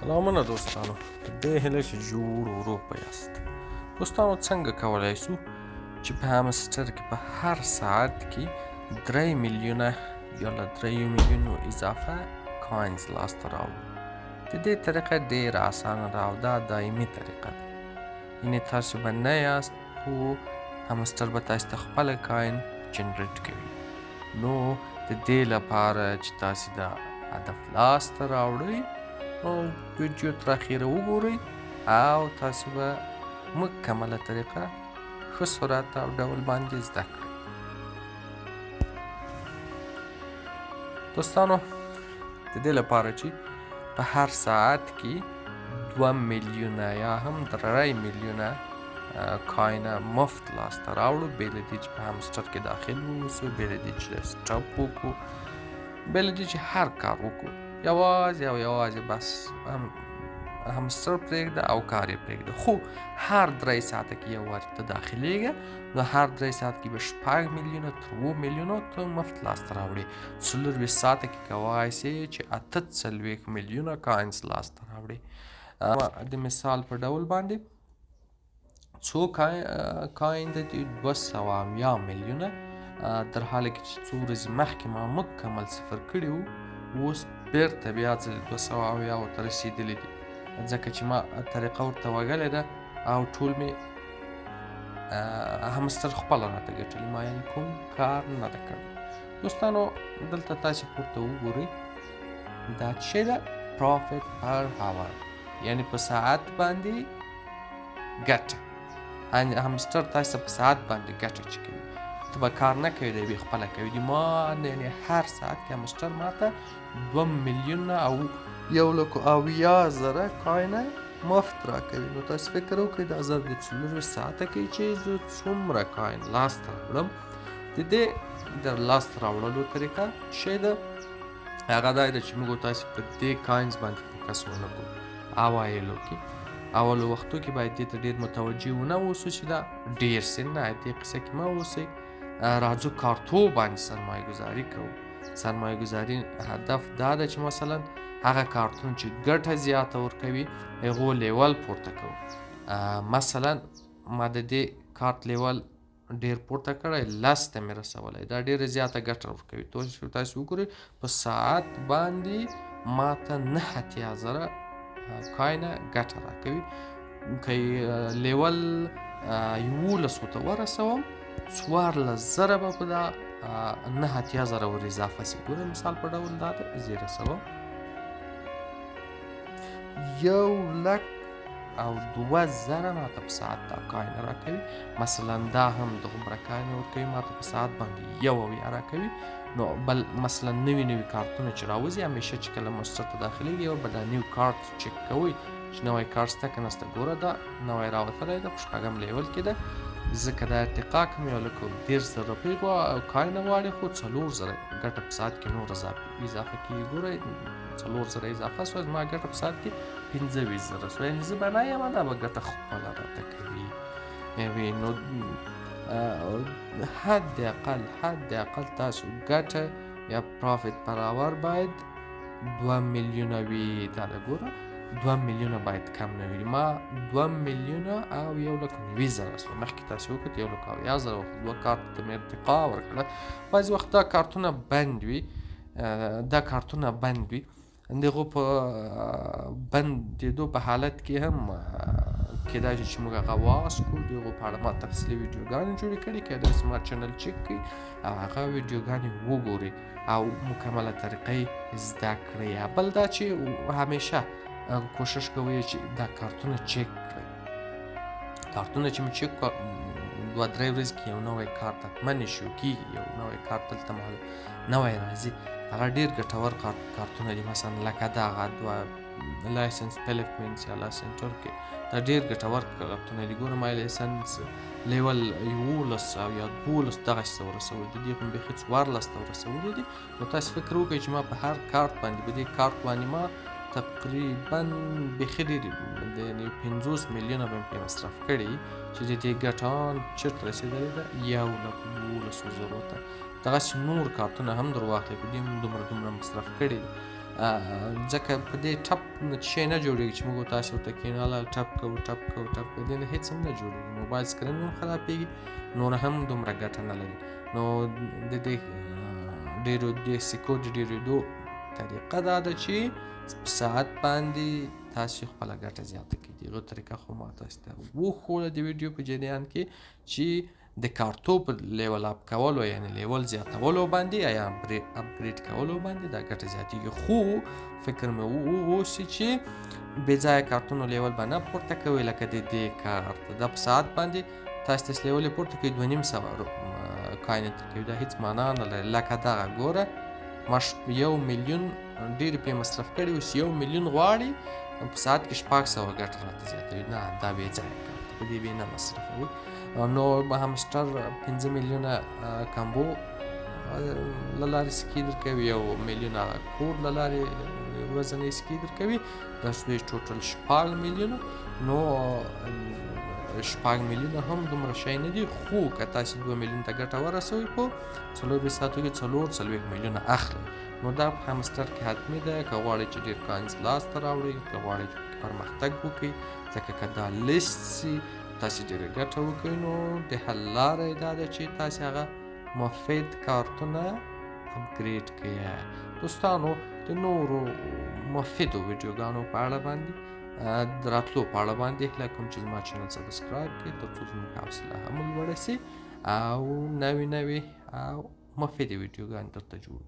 سلامونه دوستانو، د دې هیله چې جوړ ورو په یاست. دوستانو څنګه کولی شو چې په همسټر کې په هر ساعت کې 3 میلیونه یا له 3 میلیونو اضافه کاینز لاسته راوړو. د دې طریقه ډېره اسانه ده او دا دایمي طریقه ده. یعنې تاسو به نه یاست خو همسټر به تاسو ته خپله کاین جنریټ کوي. نو د دې لپاره چې تاسو دا هدف لاسته راوړئ نو ویډیو تر اخیره وګورئ او تاسو به مکمله طریقه ښه سرعت او ډول باندې زده کړئ. دوستانو د دې لپاره چې په هر ساعت کې 2 میلیونه یا هم 3 میلیونه کاینه مفت لاسته راوړو، بې له دې چې په همسټر کې داخل واوسو، بې له دې چې سټاپ وکړو، بې له دې چې هر کار وکړو، یوازې بس همسټر پرېږده او کار یې پرېږده. خو هر 3 ساعته کې یو وار ته داخلیږه، نو هر 3 ساعت کې به 6 میلیونه تر 7 میلیونو ته مفت لاسته راوړي. 24 ساعته کې کولی شې چې 48 میلیونه کاینز لاسته راوړي. د مثال په ډول باندې څو کاین د 280 میلیونه در حاله کې چې څو ورځې مخکې ما مکمل صفر کړي وو، اوس بیرته بیا ځلې 280 ته رسېدلي دي، ځکه چې ما طریقه ورته وږلې ده او ټول مې همسټر خپله راته ګټلي، ما یعنې کوم کار نه ده کړی. دوستانو دلته تاسې پورته وګورئ، دا چې ده پروفیټ پر هاور، یعنې په ساعت باندې ګټه. همسټر تاسو په ساعت باندې ګټه چې کوي، ته به کار نه کوي، دی به خپله کوي. ما یعنې هر ساعت کې همسټر ماته 2 میلیونه او 1,80,000 کاینه مفت راکوي. نو تاسو فکر وکړئ دا 24 ساعته کې چې زه څومره کاین لاسته راوړم. د دې د لاسته راوړلو طریقه چې ده هغه دا ده چې موږ تاسو په دې کاینز باندې فوکس ونه کړو. اوایلو کې اولو وختو کې باید دې ته ډېر متوجه ونه اوسو چې دا ډېر سن نه دې قصه کې مه اوسئ. راځو کارتو باندې سرمایه ګذاري کوو. سرمایه ګذاري هدف دا ده چې مثلا هغه کارتون چې ګټه زیاته ورکوي هغو لیول پورته کوو. مثلا ما د دې کارت لیول ډېر پورته کړی، 10 ته مې رسولی، دا ډېره زیاته ګټه ورکوي. تاسو وګورئ په ساعت باندې ماته 9,000 کاینه ګټه راکوي. که لیول 11 ته ورسوم 14,000 به په دا 9,000 ور اضافه سي. ګوره مثال په ډول دا ده، زه یې رسوم 1,02,000 ماته په ساعت دا کاینه راکوي. مثلا دا هم دغومره کاینه ورکوي ماته په ساعت باندې 1 راکوي. نو بل مثلا نوي کارتونه چې راوځي، همیشه چې کله همسټر ته داخلیږي یو به دا نیو کارت چک کوئ چې نوی کارت شته که نسته. ګوره دا نوی راوتلی ده، په 6م لیول کې ده. ځکه دا ارتقا کوم یو لکه 1,000 روپۍ کاینه غواړي، خو 4,000 ګټه په ساعت کې نور اضافه کېږي. ګورئ 4,000 اضافه سوه، زما ګټه په ساعت کې 25,000 سوه، یعنې زه به نه یم، دا به ګټه خپله راته کوي. نو حد اقل تاسو ګټه یا پروفیټ پر اور باید 2 میلیونه وي. دا ده ګوره 2 میلیونه باید کم نه وي. ما 2 میلیونه او 1,90,000 سوه، مخکې تاسو وکړئ 1,80,000 وخت 2 کارت ته مې ارتقا ورکړه. بعضې وخت دا کارتونه بند وي، د هغو په بندېدو په حالت کې هم کېدای شي چې موږ هغه واس کړو. د هغو په اړه ما تفصیلي ویډیوګانې جوړې کړي، کېدای شي زما چینل چک کړئ او هغه ویډیوګانې وګورئ او مکمله طریقه یې زده کړئ. بل دا چې همیشه کوشش کوئ چې دا کارتونه چک کړئ. کارتونه چې مې چک کړه 2-3 ورځې کې یو نوی کارت حتما ایشو کېږي، یو نوی کارت دلته نوی راځي. هغه ډېر ګټور کارتونه دي، مثلا لکه دغه 2 لایسنس فیلپینس یا لاسنټر کې دا ډېر ګټور کارتونه دي. ګوره ما لایسنس لیول 11 او یا 12 دغسې ته ورسولی، د دې خو مې بیخي 14 ته ورسولی دي. نو تاسو فکر وکړئ چې ما په هر کارت باندې په دې کارت باندې ما تقریبا بیخي ډېر 50 میلیونه به مې پرې مصرف کړي چې د دې ګټان چېرته رسېدلې ده 1,12,000 ته. دغسې نور کارتونه هم در واخلئ، په دې هم دومره مصرف کړي دي. ځکه په دې ټپ نه شی نه جوړېږي چې موږ تاسو ورته کښېناله ټپ کوو دې نه هېڅ هم نه جوړېږي. موبایل سکرین هم خرابېږي، نور هم دومره ګټه نه لري. نو د دې ډېرو د سکو د ډېرېدو طریقه دا ده چې په ساعت باندې تاسو خپله ګټه زیاته کړئ. د هغو طریقه خو ما تاسو ته وښوده د ویډیو په جریان کې چې د کارتو په لیول اپ کولو یعنې لیول زیاتولو باندې یا اپګریډ کولو باندې دا ګټه زیاتېږي. خو فکر مې اوسي چې بې ځایه کارتونو لیول به نه پورته کوئ، لکه د دې کارت دا په ساعت باندې تاسو ته لیول یې پورته کوي 2500 کاین یې کوي، دا هېڅ معنا نه لري. لکه دغه ګوره ما 1 میلیون ډېرې پرې مصرف کړي، اوس 1 میلیون غواړي په ساعت کې 600 ګټه راته زیاتوي. نه دا بې ځایه کار دی، په دې بې نه مصرفوي. نو همسټر 5 میلیونه کامبو له لارې سکي درکوي، 1 میلیون هغه کور له لارې ورځنی سکي درکوي، دا شوی ټوټل 6 میلیونه. نو 6 میلیونه هم دومره شی نه دي، خو که تاسې 2 میلیون ته ګټه ورسوئ په 24 ساعتو کې 4 میلیونه اخلئ. نو دا په همسټر کې حتمي ده که غواړئ چې ډېر کاینز لاسته راوړئ، که غواړئ چې پرمختګ وکړئ. ځکه که دا لیست سي تاسې ډېره ګټه وکړئ، نو د حل لاره یې دا ده چې تاسې هغه مفید کارتونه اپګریډ کړئ. دوستانو د نورو مفیدو ویډیوګانو په اړه باندې د راتلو په اړه باندې هیله کوم چې زما چینل سبسکرایب کړئ، تر څو زموږ حوصله هم لوړه سي او نوې او مفیدې ویډیوګانې درته جوړ